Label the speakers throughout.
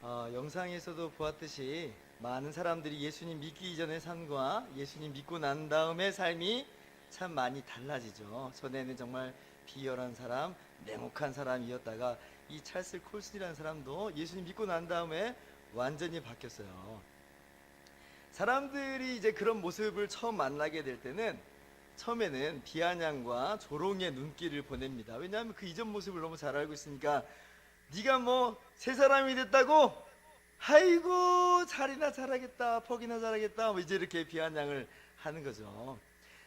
Speaker 1: 영상에서도 보았듯이 많은 사람들이 예수님 믿기 이전의 삶과 예수님 믿고 난 다음의 삶이 참 많이 달라지죠. 전에는 정말 비열한 사람, 냉혹한 사람이었다가 이 찰스 콜슨이라는 사람도 예수님 믿고 난 다음에 완전히 바뀌었어요. 사람들이 이제 그런 모습을 처음 만나게 될 때는 처음에는 비아냥과 조롱의 눈길을 보냅니다. 왜냐하면 그 이전 모습을 너무 잘 알고 있으니까 네가 뭐 새 사람이 됐다고? 아이고 잘이나 잘하겠다, 퍽이나 잘하겠다, 뭐 이제 이렇게 비아냥을 하는 거죠.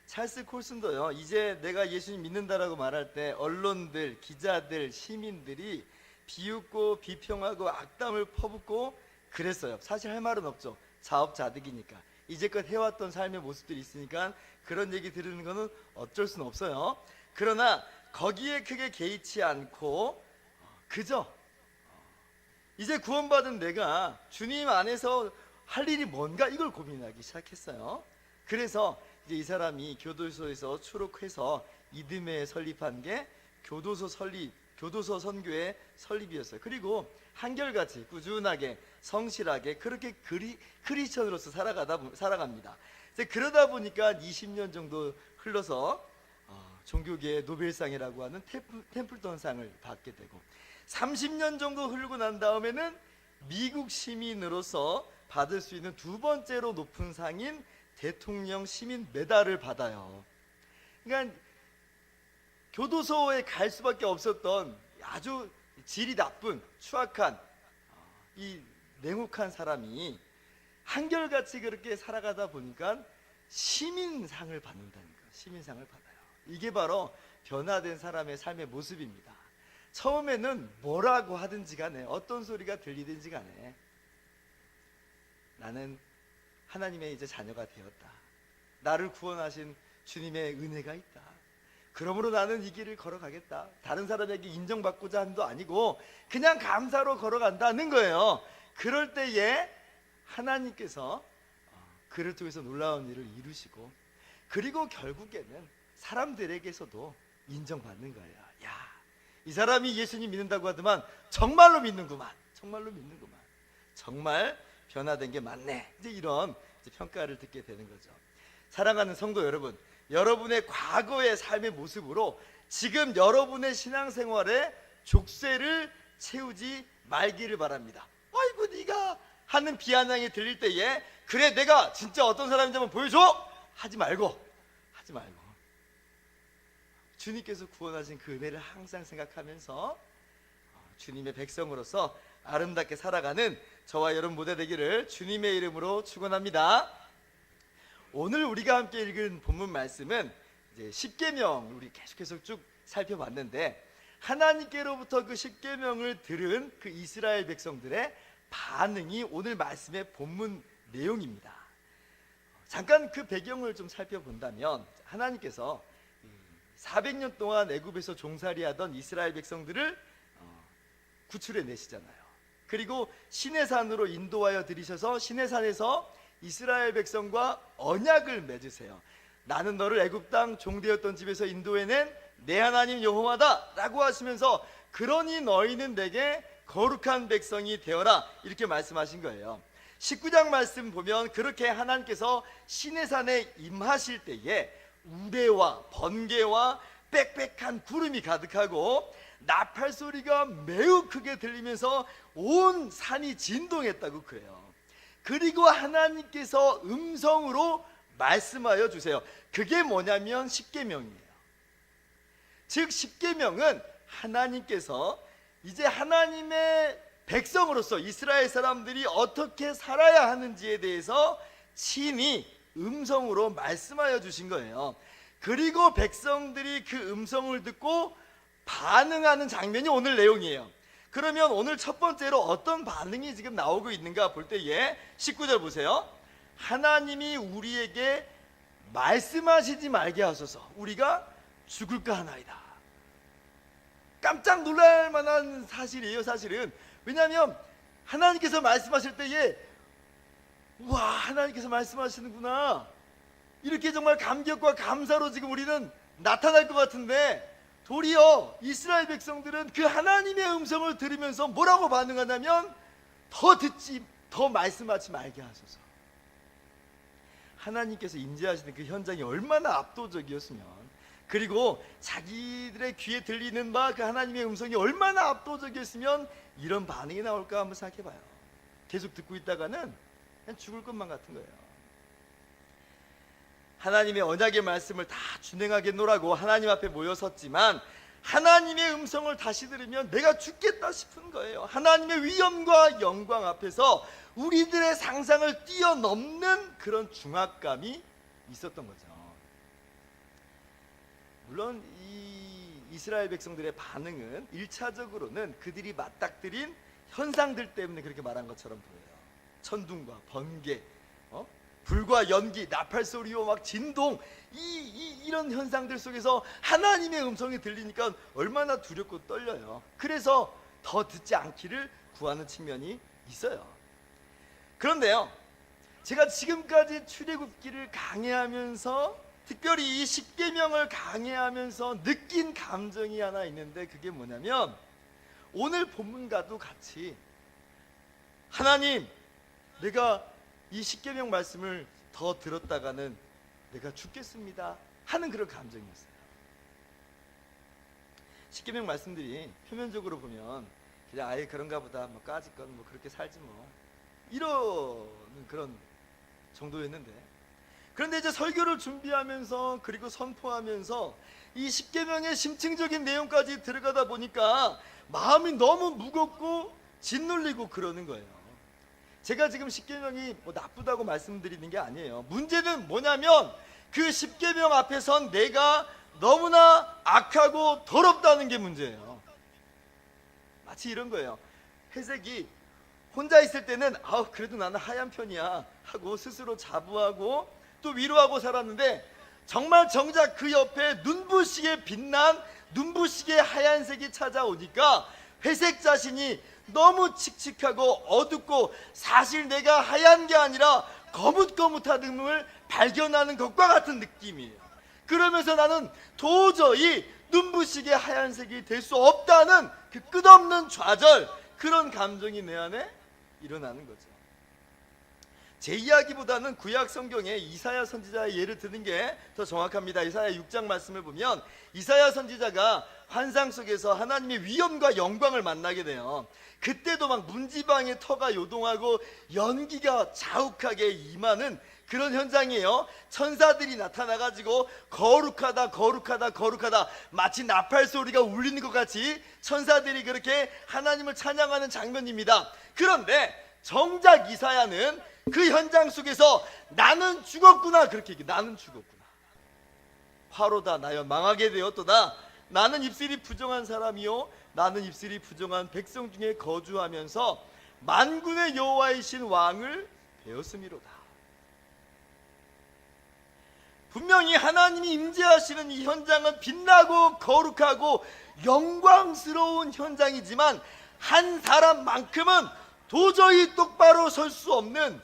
Speaker 1: 찰스 콜슨도요, 이제 내가 예수님 믿는다라고 말할 때 언론들, 기자들, 시민들이 비웃고 비평하고 악담을 퍼붓고 그랬어요. 사실 할 말은 없죠. 자업자득이니까. 이제껏 해왔던 삶의 모습들이 있으니까 그런 얘기 들으는 거는 어쩔 수는 없어요. 그러나 거기에 크게 개의치 않고 그저 이제 구원받은 내가 주님 안에서 할 일이 뭔가 이걸 고민하기 시작했어요. 그래서 이제 이 사람이 교도소에서 추록해서 이듬해에 설립한 게 교도소 선교의 설립이었어요. 그리고 한결같이 꾸준하게 성실하게 그렇게 크리스천으로서 살아갑니다. 이제 그러다 보니까 20년 정도 흘러서 종교계의 노벨상이라고 하는 템플턴상을 받게 되고 30년 정도 흐르고 난 다음에는 미국 시민으로서 받을 수 있는 두 번째로 높은 상인 대통령 시민 메달을 받아요. 그러니까 교도소에 갈 수밖에 없었던 아주 질이 나쁜 추악한 이 냉혹한 사람이 한결같이 그렇게 살아가다 보니까 시민상을 받는다는 거예요. 시민상을 받아요. 이게 바로 변화된 사람의 삶의 모습입니다. 처음에는 뭐라고 하든지 간에 어떤 소리가 들리든지 간에 나는 하나님의 이제 자녀가 되었다. 나를 구원하신 주님의 은혜가 있다. 그러므로 나는 이 길을 걸어가겠다. 다른 사람에게 인정받고자 함도 아니고 그냥 감사로 걸어간다는 거예요. 그럴 때에 하나님께서 그를 통해서 놀라운 일을 이루시고 그리고 결국에는 사람들에게서도 인정받는 거예요. 야, 이 사람이 예수님 믿는다고 하더만 정말로 믿는구만. 정말로 믿는구만. 정말 변화된 게 맞네. 이제 이런 평가를 듣게 되는 거죠. 사랑하는 성도 여러분, 여러분의 과거의 삶의 모습으로 지금 여러분의 신앙생활에 족쇄를 채우지 말기를 바랍니다. 아이고 네가 하는 비아냥이 들릴 때에 그래 내가 진짜 어떤 사람인지 한번 보여줘! 하지 말고 주님께서 구원하신 그 은혜를 항상 생각하면서 주님의 백성으로서 아름답게 살아가는 저와 여러분 모두 되기를 주님의 이름으로 축원합니다. 오늘 우리가 함께 읽은 본문 말씀은 이제 십계명 우리 계속해서 쭉 살펴봤는데 하나님께로부터 그 십계명을 들은 그 이스라엘 백성들의 반응이 오늘 말씀의 본문 내용입니다. 잠깐 그 배경을 좀 살펴본다면 하나님께서 400년 동안 애굽에서 종살이하던 이스라엘 백성들을 구출해 내시잖아요. 그리고 시내산으로 인도하여 들이셔서 시내산에서 이스라엘 백성과 언약을 맺으세요. 나는 너를 애굽 땅 종되었던 집에서 인도해낸 내 하나님 여호와다 라고 하시면서 그러니 너희는 내게 거룩한 백성이 되어라 이렇게 말씀하신 거예요. 19장 말씀 보면 그렇게 하나님께서 시내산에 임하실 때에 우레와 번개와 빽빽한 구름이 가득하고 나팔 소리가 매우 크게 들리면서 온 산이 진동했다고 그래요. 그리고 하나님께서 음성으로 말씀하여 주세요. 그게 뭐냐면 십계명이에요. 즉 십계명은 하나님께서 이제 하나님의 백성으로서 이스라엘 사람들이 어떻게 살아야 하는지에 대해서 친히 음성으로 말씀하여 주신 거예요. 그리고 백성들이 그 음성을 듣고 반응하는 장면이 오늘 내용이에요. 그러면 오늘 첫 번째로 어떤 반응이 지금 나오고 있는가 볼 때에 19절 보세요. 하나님이 우리에게 말씀하시지 말게 하소서 우리가 죽을까 하나이다. 깜짝 놀랄 만한 사실이에요. 사실은 왜냐하면 하나님께서 말씀하실 때에 와 하나님께서 말씀하시는구나 이렇게 정말 감격과 감사로 지금 우리는 나타날 것 같은데 도리어 이스라엘 백성들은 그 하나님의 음성을 들으면서 뭐라고 반응하냐면 더 듣지, 더 말씀하지 말게 하소서. 하나님께서 임재하시는 그 현장이 얼마나 압도적이었으면, 그리고 자기들의 귀에 들리는 바 그 하나님의 음성이 얼마나 압도적이었으면 이런 반응이 나올까 한번 생각해봐요. 계속 듣고 있다가는 그냥 죽을 것만 같은 거예요. 하나님의 언약의 말씀을 다 준행하겠노라고 하나님 앞에 모여섰지만 하나님의 음성을 다시 들으면 내가 죽겠다 싶은 거예요. 하나님의 위엄과 영광 앞에서 우리들의 상상을 뛰어넘는 그런 중압감이 있었던 거죠. 물론 이 이스라엘 백성들의 반응은 1차적으로는 그들이 맞닥뜨린 현상들 때문에 그렇게 말한 것처럼 보여요. 천둥과 번개, 불과 연기, 나팔 소리와 막 진동, 이런 현상들 속에서 하나님의 음성이 들리니까 얼마나 두렵고 떨려요. 그래서 더 듣지 않기를 구하는 측면이 있어요. 그런데요, 제가 지금까지 출애굽기를 강해하면서 특별히 이 십계명을 강해하면서 느낀 감정이 하나 있는데, 그게 뭐냐면 오늘 본문과도 같이 하나님, 내가 이 십계명 말씀을 더 들었다가는 내가 죽겠습니다 하는 그런 감정이었어요. 십계명 말씀들이 표면적으로 보면 그냥 아예 그런가 보다, 뭐 까짓건 뭐 그렇게 살지 뭐 이러는 그런 정도였는데, 그런데 이제 설교를 준비하면서 그리고 선포하면서 이 십계명의 심층적인 내용까지 들어가다 보니까 마음이 너무 무겁고 짓눌리고 그러는 거예요. 제가 지금 십계명이 뭐 나쁘다고 말씀드리는 게 아니에요. 문제는 뭐냐면 그 십계명 앞에선 내가 너무나 악하고 더럽다는 게 문제예요. 마치 이런 거예요. 회색이 혼자 있을 때는 그래도 나는 하얀 편이야 하고 스스로 자부하고 또 위로하고 살았는데, 정말 정작 그 옆에 눈부시게 빛난 눈부시게 하얀색이 찾아오니까 회색 자신이 너무 칙칙하고 어둡고 사실 내가 하얀 게 아니라 거뭇거뭇함을 발견하는 것과 같은 느낌이에요. 그러면서 나는 도저히 눈부시게 하얀색이 될 수 없다는 그 끝없는 좌절, 그런 감정이 내 안에 일어나는 거죠. 제 이야기보다는 구약 성경에 이사야 선지자의 예를 드는 게 더 정확합니다. 이사야 6장 말씀을 보면 이사야 선지자가 환상 속에서 하나님의 위엄과 영광을 만나게 돼요. 그때도 막 문지방의 터가 요동하고 연기가 자욱하게 임하는 그런 현장이에요. 천사들이 나타나가지고 거룩하다 거룩하다 거룩하다, 마치 나팔 소리가 울리는 것 같이 천사들이 그렇게 하나님을 찬양하는 장면입니다. 그런데 정작 이사야는 그 현장 속에서 나는 죽었구나, 그렇게 얘기해. 나는 죽었구나, 화로다 나여 망하게 되었도다, 나는 입술이 부정한 사람이요 나는 입술이 부정한 백성 중에 거주하면서 만군의 여호와이신 왕을 배웠음이로다. 분명히 하나님이 임재하시는 이 현장은 빛나고 거룩하고 영광스러운 현장이지만 한 사람만큼은 도저히 똑바로 설 수 없는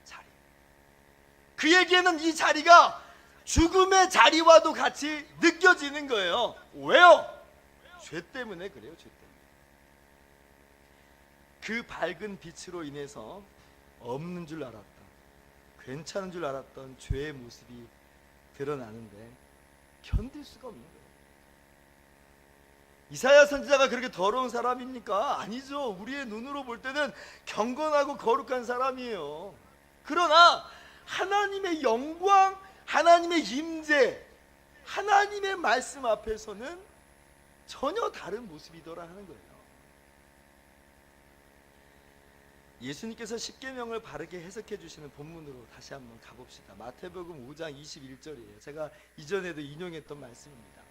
Speaker 1: 자리, 그에게는 이 자리가 죽음의 자리와도 같이 느껴지는 거예요. 왜요? 죄 때문에 그래요. 죄 때문에. 그 밝은 빛으로 인해서 없는 줄 알았던, 괜찮은 줄 알았던 죄의 모습이 드러나는데 견딜 수가 없는 거예요. 이사야 선지자가 그렇게 더러운 사람입니까? 아니죠. 우리의 눈으로 볼 때는 경건하고 거룩한 사람이에요. 그러나 하나님의 영광, 하나님의 임재, 하나님의 말씀 앞에서는 전혀 다른 모습이더라 하는 거예요. 예수님께서 십계명을 바르게 해석해 주시는 본문으로 다시 한번 가봅시다. 마태복음 5장 21절이에요. 제가 이전에도 인용했던 말씀입니다.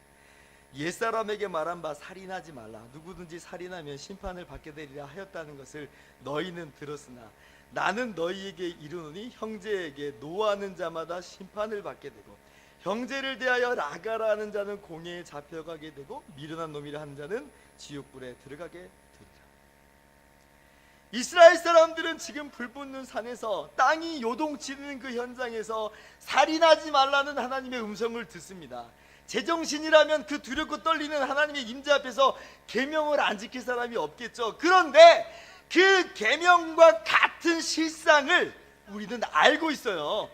Speaker 1: 옛사람에게 말한 바 살인하지 말라. 누구든지 살인하면 심판을 받게 되리라 하였다는 것을 너희는 들었으나 나는 너희에게 이르노니 형제에게 노하는 자마다 심판을 받게 되고 형제를 대하여 라가라 하는 자는 공회에 잡혀가게 되고 미련한 놈이라 하는 자는 지옥불에 들어가게 되리라. 이스라엘 사람들은 지금 불붙는 산에서 땅이 요동치는 그 현장에서 살인하지 말라는 하나님의 음성을 듣습니다. 제정신이라면 그 두렵고 떨리는 하나님의 임재 앞에서 계명을 안 지킬 사람이 없겠죠. 그런데 그 그 계명과 같은 실상을 우리는 알고 있어요.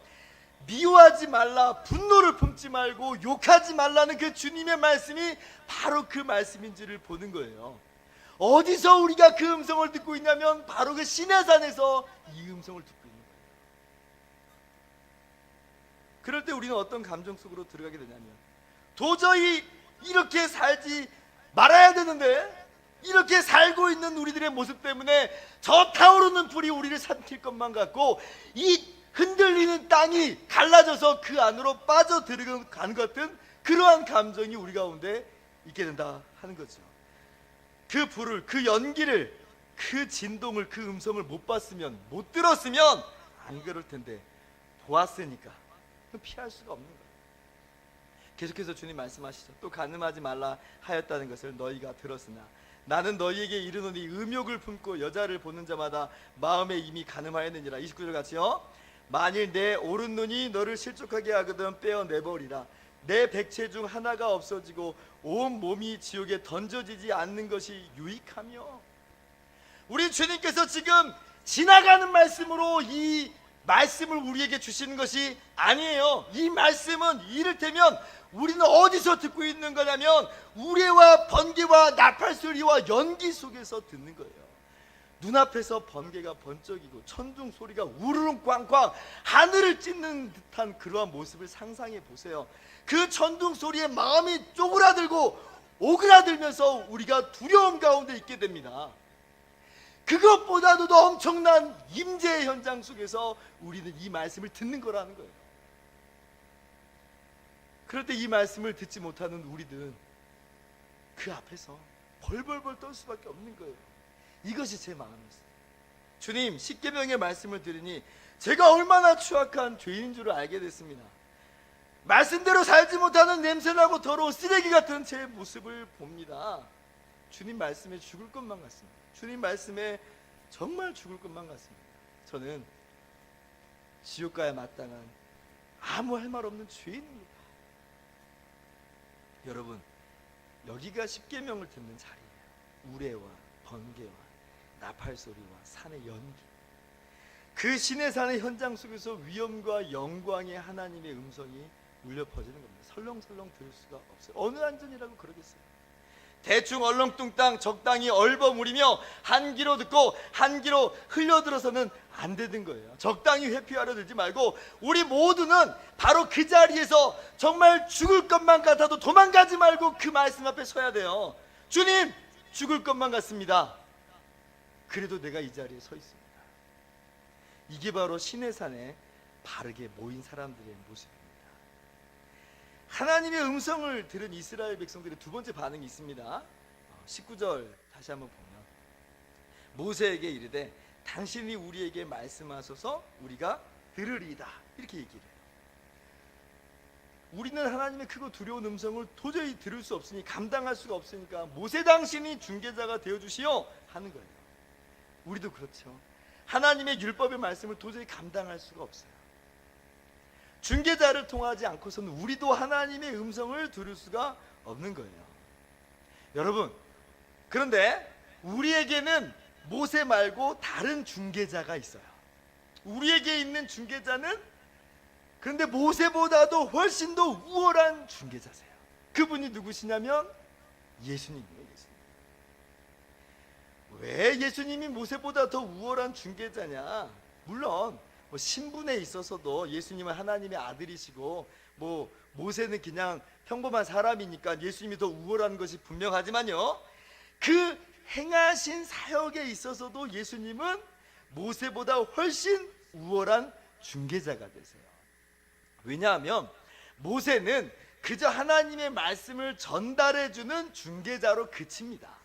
Speaker 1: 미워하지 말라, 분노를 품지 말고 욕하지 말라는 그 주님의 말씀이 바로 그 말씀인지를 보는 거예요. 어디서 우리가 그 음성을 듣고 있냐면 바로 그 시내산에서 이 음성을 듣고 있는 거예요. 그럴 때 우리는 어떤 감정 속으로 들어가게 되냐면, 도저히 이렇게 살지 말아야 되는데 이렇게 살고 있는 우리들의 모습 때문에 저 타오르는 불이 우리를 삼킬 것만 같고, 이 흔들리는 땅이 갈라져서 그 안으로 빠져들어간 것 같은 그러한 감정이 우리 가운데 있게 된다 하는 거죠. 그 불을, 그 연기를, 그 진동을, 그 음성을 못 봤으면, 못 들었으면 안 그럴 텐데 보았으니까 피할 수가 없는 거예요. 계속해서 주님 말씀하시죠. 또 간음하지 말라 하였다는 것을 너희가 들었으나 나는 너희에게 이르노니 음욕을 품고 여자를 보는 자마다 마음에 이미 간음하였느니라. 29절 같이요. 만일 내 오른눈이 너를 실족하게 하거든 빼어내버리라. 내 백체 중 하나가 없어지고 온 몸이 지옥에 던져지지 않는 것이 유익하며. 우리 주님께서 지금 지나가는 말씀으로 이 말씀을 우리에게 주시는 것이 아니에요. 이 말씀은 이를테면 우리는 어디서 듣고 있는 거냐면 우레와 번개와 나팔 소리와 연기 속에서 듣는 거예요. 눈앞에서 번개가 번쩍이고 천둥 소리가 우르릉 꽝꽝 하늘을 찢는 듯한 그러한 모습을 상상해 보세요. 그 천둥 소리에 마음이 쪼그라들고 오그라들면서 우리가 두려움 가운데 있게 됩니다. 그것보다도 더 엄청난 임재의 현장 속에서 우리는 이 말씀을 듣는 거라는 거예요. 그럴 때 이 말씀을 듣지 못하는 우리들은 그 앞에서 벌벌벌 떨 수밖에 없는 거예요. 이것이 제 마음이었어요. 주님, 십계명의 말씀을 들으니 제가 얼마나 추악한 죄인인 줄 알게 됐습니다. 말씀대로 살지 못하는 냄새나고 더러운 쓰레기 같은 제 모습을 봅니다. 주님 말씀에 죽을 것만 같습니다. 주님 말씀에 정말 죽을 것만 같습니다. 저는 지옥 가야 마땅한 아무 할 말 없는 죄인입니다. 여러분, 여기가 십계명을 듣는 자리예요. 우레와 번개와 나팔 소리와 산의 연기, 그 시내산의 현장 속에서 위엄과 영광의 하나님의 음성이 울려 퍼지는 겁니다. 설렁설렁 들을 수가 없어요. 어느 안전이라고 그러겠어요. 대충 얼렁뚱땅 적당히 얼버무리며 한 귀로 듣고 한 귀로 흘려들어서는 안 되는 거예요. 적당히 회피하려 들지 말고 우리 모두는 바로 그 자리에서 정말 죽을 것만 같아도 도망가지 말고 그 말씀 앞에 서야 돼요. 주님, 죽을 것만 같습니다. 그래도 내가 이 자리에 서 있습니다. 이게 바로 시내산에 바르게 모인 사람들의 모습입니다. 하나님의 음성을 들은 이스라엘 백성들의 두 번째 반응이 있습니다. 19절 다시 한번 보면 모세에게 이르되 당신이 우리에게 말씀하소서 우리가 들으리이다, 이렇게 얘기를 해요. 우리는 하나님의 크고 두려운 음성을 도저히 들을 수 없으니, 감당할 수가 없으니까 모세 당신이 중개자가 되어주시오 하는 거예요. 우리도 그렇죠. 하나님의 율법의 말씀을 도저히 감당할 수가 없어요. 중개자를 통하지 않고서는 우리도 하나님의 음성을 들을 수가 없는 거예요. 여러분, 그런데 우리에게는 모세 말고 다른 중개자가 있어요. 우리에게 있는 중개자는 그런데 모세보다도 훨씬 더 우월한 중개자세요. 그분이 누구시냐면 예수님이에요. 왜 예수님이 모세보다 더 우월한 중개자냐? 물론 신분에 있어서도 예수님은 하나님의 아들이시고 모세는 그냥 평범한 사람이니까 예수님이 더 우월한 것이 분명하지만요, 그 행하신 사역에 있어서도 예수님은 모세보다 훨씬 우월한 중개자가 되세요. 왜냐하면 모세는 그저 하나님의 말씀을 전달해주는 중개자로 그칩니다.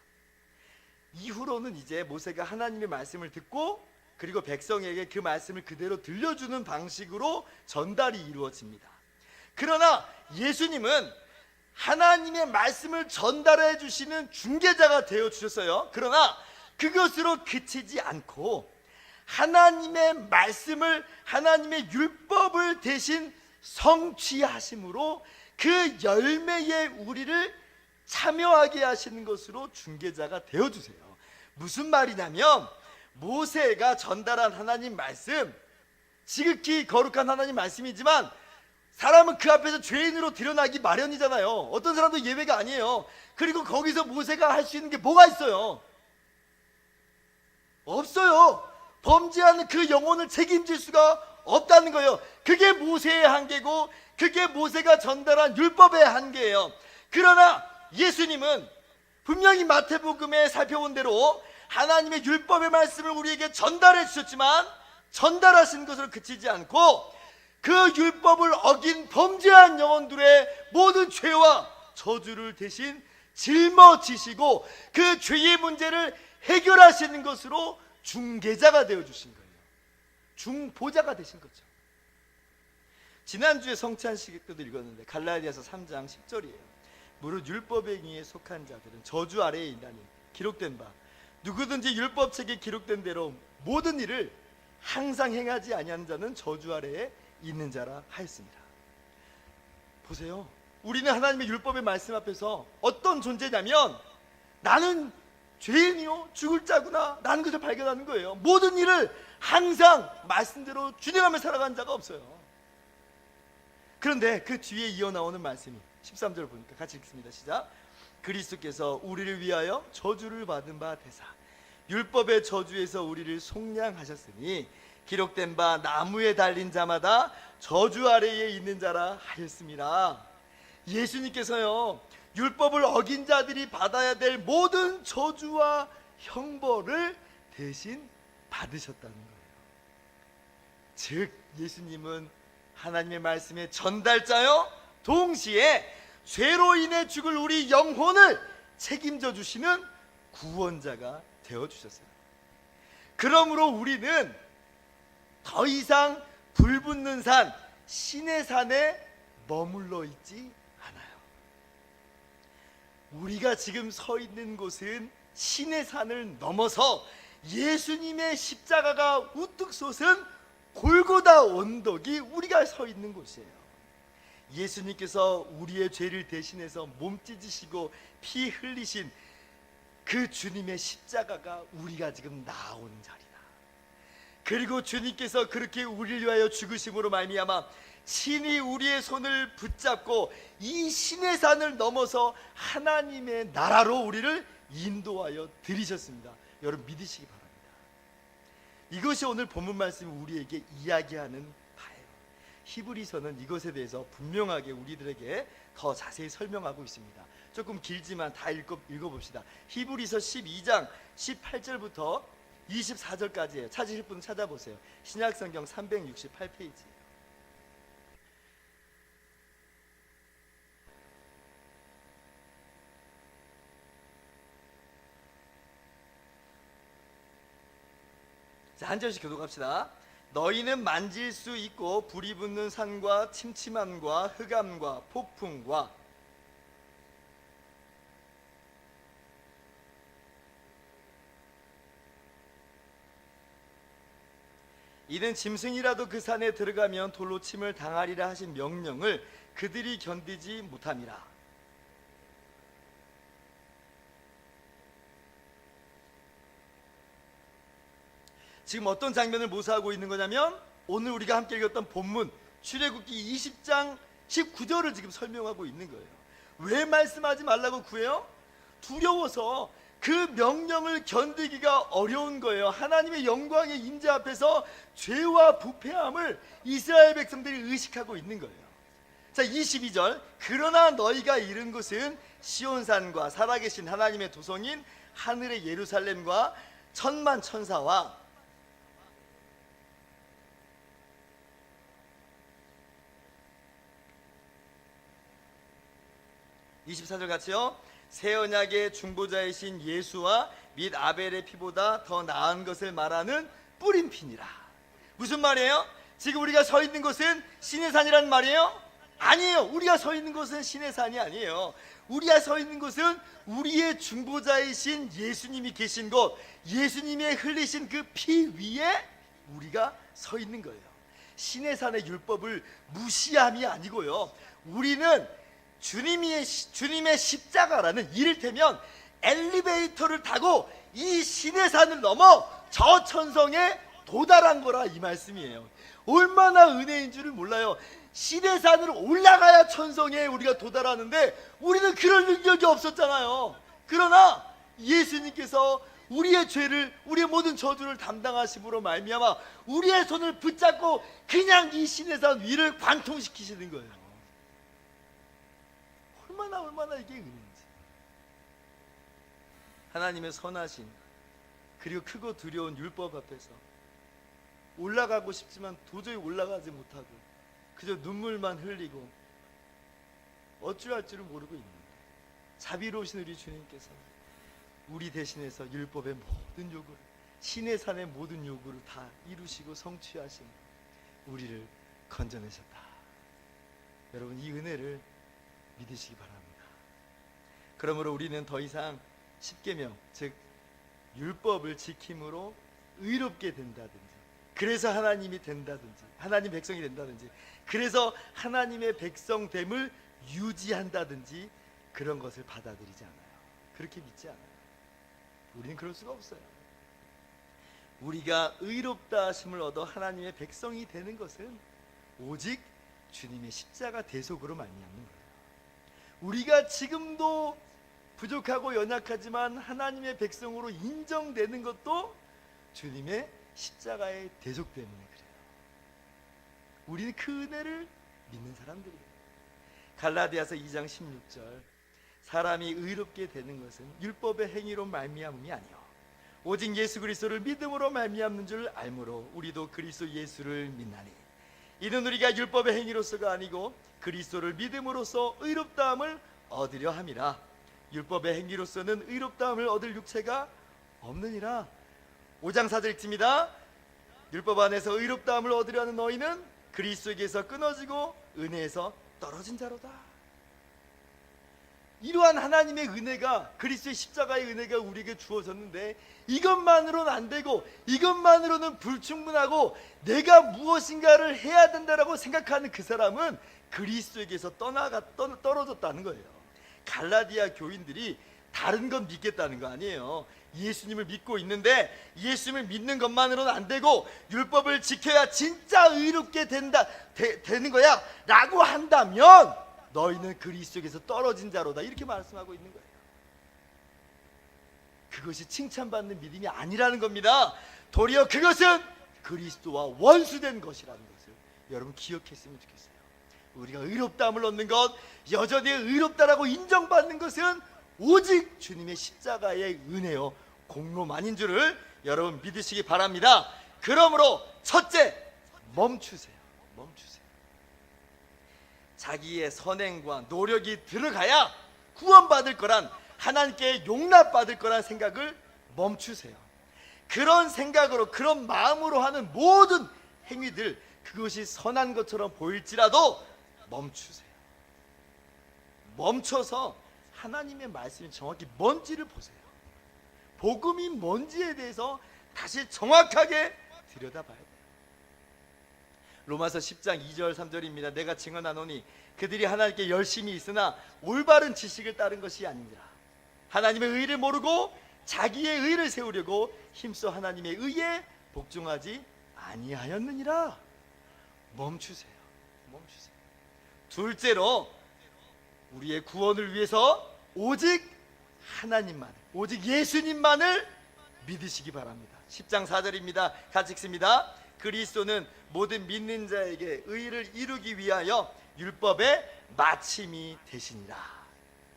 Speaker 1: 이후로는 이제 모세가 하나님의 말씀을 듣고 그리고 백성에게 그 말씀을 그대로 들려주는 방식으로 전달이 이루어집니다. 그러나 예수님은 하나님의 말씀을 전달해 주시는 중개자가 되어 주셨어요. 그러나 그것으로 그치지 않고 하나님의 말씀을, 하나님의 율법을 대신 성취하심으로 그 열매에 우리를 참여하게 하시는 것으로 중개자가 되어 주세요. 무슨 말이냐면 모세가 전달한 하나님 말씀, 지극히 거룩한 하나님 말씀이지만 사람은 그 앞에서 죄인으로 드러나기 마련이잖아요. 어떤 사람도 예외가 아니에요. 그리고 거기서 모세가 할 수 있는 게 뭐가 있어요? 없어요. 범죄하는 그 영혼을 책임질 수가 없다는 거예요. 그게 모세의 한계고, 그게 모세가 전달한 율법의 한계예요. 그러나 예수님은 분명히 마태복음에 살펴본 대로 하나님의 율법의 말씀을 우리에게 전달해 주셨지만, 전달하신 것으로 그치지 않고 그 율법을 어긴 범죄한 영혼들의 모든 죄와 저주를 대신 짊어지시고 그 죄의 문제를 해결하시는 것으로 중개자가 되어주신 거예요. 중보자가 되신 거죠. 지난주에 성찬식 때도 읽었는데 갈라디아서 3장 10절이에요. 무릇 율법의 행위에 속한 자들은 저주 아래에 있나니 기록된 바 누구든지 율법책에 기록된 대로 모든 일을 항상 행하지 아니하는 자는 저주 아래에 있는 자라 하였습니다. 보세요. 우리는 하나님의 율법의 말씀 앞에서 어떤 존재냐면 나는 죄인이요 죽을 자구나 라는 것을 발견하는 거예요. 모든 일을 항상 말씀대로 준행하며 살아간 자가 없어요. 그런데 그 뒤에 이어나오는 말씀이 13절 보니까 같이 읽습니다. 시작. 그리스도께서 우리를 위하여 저주를 받은 바 되사 율법의 저주에서 우리를 속량하셨으니 기록된 바 나무에 달린 자마다 저주 아래에 있는 자라 하였습니다. 예수님께서요 율법을 어긴 자들이 받아야 될 모든 저주와 형벌을 대신 받으셨다는 거예요. 즉 예수님은 하나님의 말씀의 전달자요 동시에 죄로 인해 죽을 우리 영혼을 책임져 주시는 구원자가 되어주셨어요. 그러므로 우리는 더 이상 불붙는 산 신의 산에 머물러 있지 않아요. 우리가 지금 서 있는 곳은 신의 산을 넘어서 예수님의 십자가가 우뚝 솟은 골고다 언덕이 우리가 서 있는 곳이에요. 예수님께서 우리의 죄를 대신해서 몸 찢으시고 피 흘리신 그 주님의 십자가가 우리가 지금 나온 자리다. 그리고 주님께서 그렇게 우리를 위하여 죽으심으로 말미암아 친히 우리의 손을 붙잡고 이 신의 산을 넘어서 하나님의 나라로 우리를 인도하여 들이셨습니다. 여러분 믿으시기 바랍니다. 이것이 오늘 본문 말씀이 우리에게 이야기하는 바예요. 히브리서는 이것에 대해서 분명하게 우리들에게 더 자세히 설명하고 있습니다. 조금 길지만 다 읽어봅시다. 히브리서 12장 18절부터 24절까지예요. 찾으실 분은 찾아보세요. 신약성경 368페이지. 자, 한 절씩 교독합시다. 너희는 만질 수 있고 불이 붙는 산과 침침함과 흑암과 폭풍과 이는 짐승이라도 그 산에 들어가면 돌로 침을 당하리라 하신 명령을 그들이 견디지 못함이라. 지금 어떤 장면을 묘사하고 있는 거냐면 오늘 우리가 함께 읽었던 본문 출애굽기 20장 19절을 지금 설명하고 있는 거예요. 왜 말씀하지 말라고 구해요? 두려워서 그 명령을 견디기가 어려운 거예요. 하나님의 영광의 임재 앞에서 죄와 부패함을 이스라엘 백성들이 의식하고 있는 거예요. 자, 22절. 그러나 너희가 이른 곳은 시온산과 살아계신 하나님의 도성인 하늘의 예루살렘과 천만 천사와 24절 같이요. 새 언약의 중보자이신 예수와 및 아벨의 피보다 더 나은 것을 말하는 뿌린 피니라. 무슨 말이에요? 지금 우리가 서 있는 곳은 신의 산이라는 말이에요? 아니에요. 우리가 서 있는 곳은 신의 산이 아니에요. 우리가 서 있는 곳은 우리의 중보자이신 예수님이 계신 곳, 예수님의 흘리신 그 피 위에 우리가 서 있는 거예요. 신의 산의 율법을 무시함이 아니고요, 우리는 주님의 십자가라는, 이를테면 엘리베이터를 타고 이 신의 산을 넘어 저 천성에 도달한 거라 이 말씀이에요. 얼마나 은혜인 줄을 몰라요. 시내산으로 올라가야 천성에 우리가 도달하는데 우리는 그럴 능력이 없었잖아요. 그러나 예수님께서 우리의 죄를, 우리의 모든 저주를 담당하심으로 말미암아 우리의 손을 붙잡고 그냥 이 시내산 위를 관통시키시는 거예요. 얼마나 이게 은혜인지. 하나님의 선하신 그리고 크고 두려운 율법 앞에서 올라가고 싶지만 도저히 올라가지 못하고 그저 눈물만 흘리고 어찌할 줄을 모르고 있는 자비로우신 우리 주님께서 우리 대신해서 율법의 모든 요구를, 시내산의 모든 요구를 다 이루시고 성취하신 우리를 건져내셨다. 여러분, 이 은혜를 믿으시기 바랍니다. 그러므로 우리는 더 이상 십계명, 즉 율법을 지킴으로 의롭게 된다든지, 그래서 하나님이 된다든지, 하나님 백성이 된다든지, 그래서 하나님의 백성됨을 유지한다든지 그런 것을 받아들이지 않아요. 그렇게 믿지 않아요. 우리는 그럴 수가 없어요. 우리가 의롭다 하심을 얻어 하나님의 백성이 되는 것은 오직 주님의 십자가 대속으로 말미암는 거예요. 우리가 지금도 부족하고 연약하지만 하나님의 백성으로 인정되는 것도 주님의 십자가의 대속 때문에 그래요. 우리는 그 은혜를 믿는 사람들이에요. 갈라디아서 2장 16절, 사람이 의롭게 되는 것은 율법의 행위로 말미암음이 아니요 오직 예수 그리스도를 믿음으로 말미암는 줄 알므로 우리도 그리스도 예수를 믿나니 이는 우리가 율법의 행위로서가 아니고 그리스도를 믿음으로써 의롭다함을 얻으려 함이라. 율법의 행위로서는 의롭다함을 얻을 육체가 없느니라. 5장 4절 읽습니다. 율법 안에서 의롭다함을 얻으려 하는 너희는 그리스도에게서 끊어지고 은혜에서 떨어진 자로다. 이러한 하나님의 은혜가, 그리스도의 십자가의 은혜가 우리에게 주어졌는데 이것만으로는 안 되고 이것만으로는 불충분하고 내가 무엇인가를 해야 된다라고 생각하는 그 사람은 그리스도에게서 떨어졌다는 거예요. 갈라디아 교인들이 다른 건 믿겠다는 거 아니에요. 예수님을 믿고 있는데 예수님을 믿는 것만으로는 안 되고 율법을 지켜야 진짜 의롭게 되는 거야 라고 한다면 너희는 그리스도에게서 떨어진 자로다, 이렇게 말씀하고 있는 거예요. 그것이 칭찬받는 믿음이 아니라는 겁니다. 도리어 그것은 그리스도와 원수된 것이라는 것을 여러분 기억했으면 좋겠어요. 우리가 의롭다함을 얻는 것, 여전히 의롭다라고 인정받는 것은 오직 주님의 십자가의 은혜요 공로만인 줄을 여러분 믿으시기 바랍니다. 그러므로 첫째, 멈추세요. 자기의 선행과 노력이 들어가야 구원받을 거란, 하나님께 용납받을 거란 생각을 멈추세요. 그런 생각으로, 그런 마음으로 하는 모든 행위들, 그것이 선한 것처럼 보일지라도 멈추세요. 멈춰서 하나님의 말씀이 정확히 뭔지를 보세요. 복음이 뭔지에 대해서 다시 정확하게 들여다봐야 돼요. 로마서 10장 2절 3절입니다. 내가 증언하노니 그들이 하나님께 열심히 있으나 올바른 지식을 따른 것이 아니니라. 하나님의 의를 모르고 자기의 의를 세우려고 힘써 하나님의 의에 복종하지 아니하였느니라. 멈추세요. 둘째로, 우리의 구원을 위해서 오직 하나님만, 오직 예수님만을 믿으시기 바랍니다. 10장 4절입니다. 같이 읽습니다. 그리스도는 모든 믿는 자에게 의를 이루기 위하여 율법의 마침이 되시니라.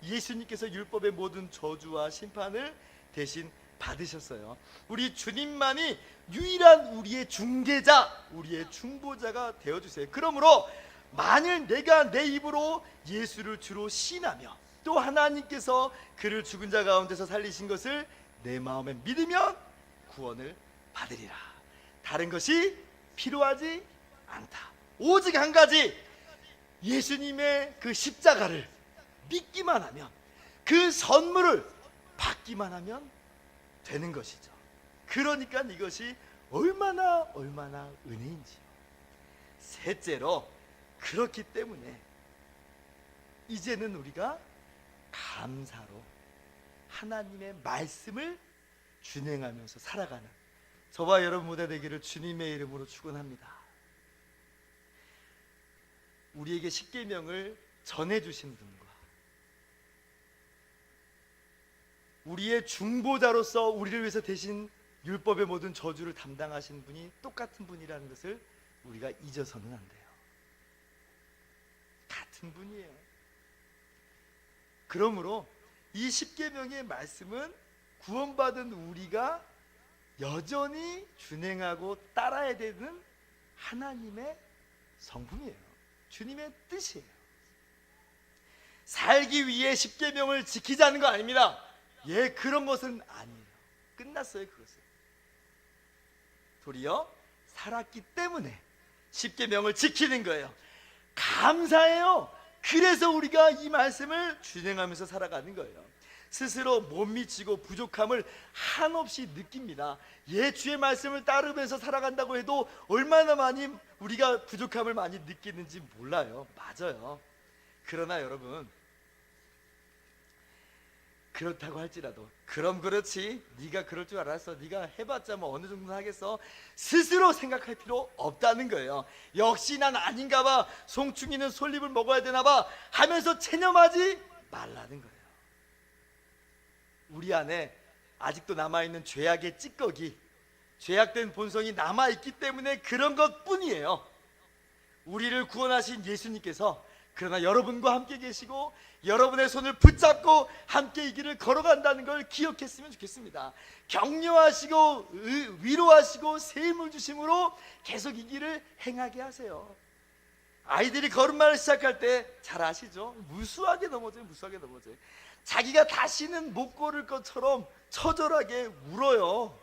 Speaker 1: 예수님께서 율법의 모든 저주와 심판을 대신 받으셨어요. 우리 주님만이 유일한 우리의 중개자, 우리의 중보자가 되어주세요. 그러므로 만일 내가 내 입으로 예수를 주로 신하며 또 하나님께서 그를 죽은 자 가운데서 살리신 것을 내 마음에 믿으면 구원을 받으리라. 다른 것이 필요하지 않다. 오직 한 가지, 예수님의 그 십자가를 믿기만 하면, 그 선물을 받기만 하면 되는 것이죠. 그러니까 이것이 얼마나 은혜인지요. 셋째로, 그렇기 때문에 이제는 우리가 감사로 하나님의 말씀을 준행하면서 살아가는 저와 여러분 모두 되기를 주님의 이름으로 축원합니다. 우리에게 십계명을 전해주신 분과 우리의 중보자로서 우리를 위해서 대신 율법의 모든 저주를 담당하신 분이 똑같은 분이라는 것을 우리가 잊어서는 안 돼요. 같은 분이에요. 그러므로 이 십계명의 말씀은 구원받은 우리가 여전히 준행하고 따라야 되는 하나님의 성품이에요. 주님의 뜻이에요. 살기 위해 십계명을 지키자는 거 아닙니다. 예, 그런 것은 아니에요. 끝났어요. 그것은 도리어 살았기 때문에 십계명을 지키는 거예요. 감사해요. 그래서 우리가 이 말씀을 준행하면서 살아가는 거예요. 스스로 못 미치고 부족함을 한없이 느낍니다. 예, 주의 말씀을 따르면서 살아간다고 해도 얼마나 많이 우리가 부족함을 많이 느끼는지 몰라요. 맞아요. 그러나 여러분, 그렇다고 할지라도 그럼 그렇지, 네가 그럴 줄 알았어, 네가 해봤자 뭐 어느 정도는 하겠어, 스스로 생각할 필요 없다는 거예요. 역시 난 아닌가 봐, 송충이는 솔잎을 먹어야 되나 봐 하면서 체념하지 말라는 거예요. 우리 안에 아직도 남아있는 죄악의 찌꺼기, 죄악된 본성이 남아있기 때문에 그런 것뿐이에요. 우리를 구원하신 예수님께서 그러나 여러분과 함께 계시고 여러분의 손을 붙잡고 함께 이 길을 걸어간다는 걸 기억했으면 좋겠습니다. 격려하시고 위로하시고 새 힘을 주심으로 계속 이 길을 행하게 하세요. 아이들이 걸음마를 시작할 때 잘 아시죠? 무수하게 넘어져요. 무수하게 넘어져요. 자기가 다시는 못 걸을 것처럼 처절하게 울어요.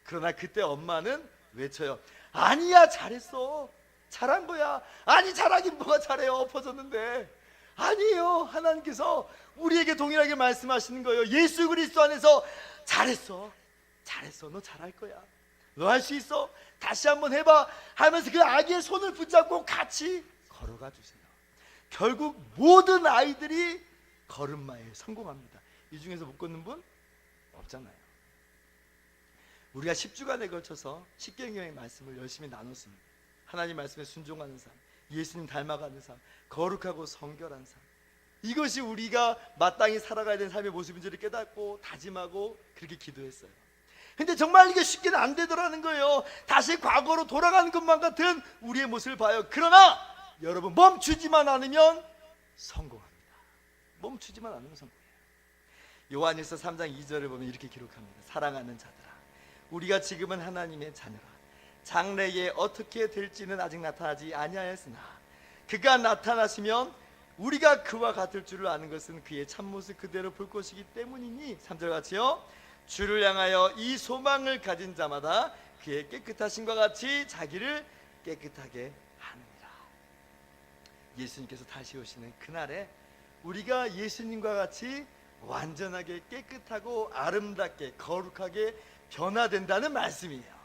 Speaker 1: 그러나 그때 엄마는 외쳐요. 아니야, 잘했어, 잘한 거야. 아니, 잘하긴 뭐가 잘해요, 엎어졌는데. 아니에요. 하나님께서 우리에게 동일하게 말씀하시는 거예요. 예수 그리스도 안에서 잘했어, 잘했어, 너 잘할 거야, 너 할 수 있어, 다시 한번 해봐 하면서 그 아기의 손을 붙잡고 같이 걸어가 주세요. 결국 모든 아이들이 걸음마에 성공합니다. 이 중에서 못 걷는 분 없잖아요. 우리가 10주간에 걸쳐서 십계명의 말씀을 열심히 나눴습니다. 하나님 말씀에 순종하는 삶, 예수님 닮아가는 삶, 거룩하고 성결한 삶, 이것이 우리가 마땅히 살아가야 되는 삶의 모습인지를 깨닫고 다짐하고 그렇게 기도했어요. 근데 정말 이게 쉽게는 안 되더라는 거예요. 다시 과거로 돌아가는 것만 같은 우리의 모습을 봐요. 그러나 여러분, 멈추지만 않으면 성공합니다. 멈추지만 않으면 성공해요. 요한일서 3장 2절을 보면 이렇게 기록합니다. 사랑하는 자들아, 우리가 지금은 하나님의 자녀라. 장래에 어떻게 될지는 아직 나타나지 아니하였으나 그가 나타나시면 우리가 그와 같을 줄을 아는 것은 그의 참모습 그대로 볼 것이기 때문이니. 3절 같이요. 주를 향하여 이 소망을 가진 자마다 그의 깨끗하심과 같이 자기를 깨끗하게 하느니라. 예수님께서 다시 오시는 그날에 우리가 예수님과 같이 완전하게 깨끗하고 아름답게 거룩하게 변화된다는 말씀이에요.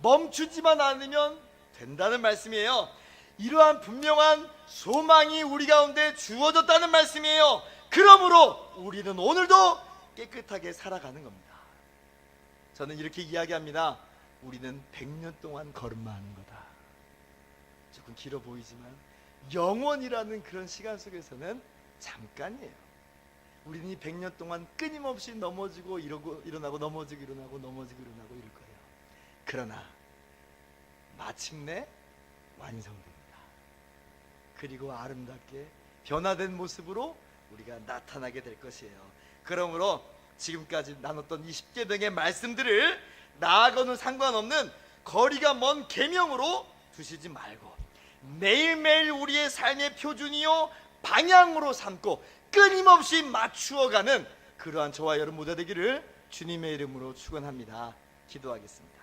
Speaker 1: 멈추지만 않으면 된다는 말씀이에요. 이러한 분명한 소망이 우리 가운데 주어졌다는 말씀이에요. 그러므로 우리는 오늘도 깨끗하게 살아가는 겁니다. 저는 이렇게 이야기합니다. 우리는 100년 동안 걸음마하는 거다. 조금 길어 보이지만 영원이라는 그런 시간 속에서는 잠깐이에요. 우리는 이 100년 동안 끊임없이 넘어지고 일어나고 넘어지고 일어나고 넘어지고 일어나고 이럴 거예요. 그러나 마침내 완성됩니다. 그리고 아름답게 변화된 모습으로 우리가 나타나게 될 것이에요. 그러므로 지금까지 나눴던 이 십계명의 말씀들을 나하고는 상관없는 거리가 먼 계명으로 두시지 말고 매일매일 우리의 삶의 표준이요 방향으로 삼고 끊임없이 맞추어가는 그러한 저와 여러분 모두 되기를 주님의 이름으로 축원합니다. 기도하겠습니다.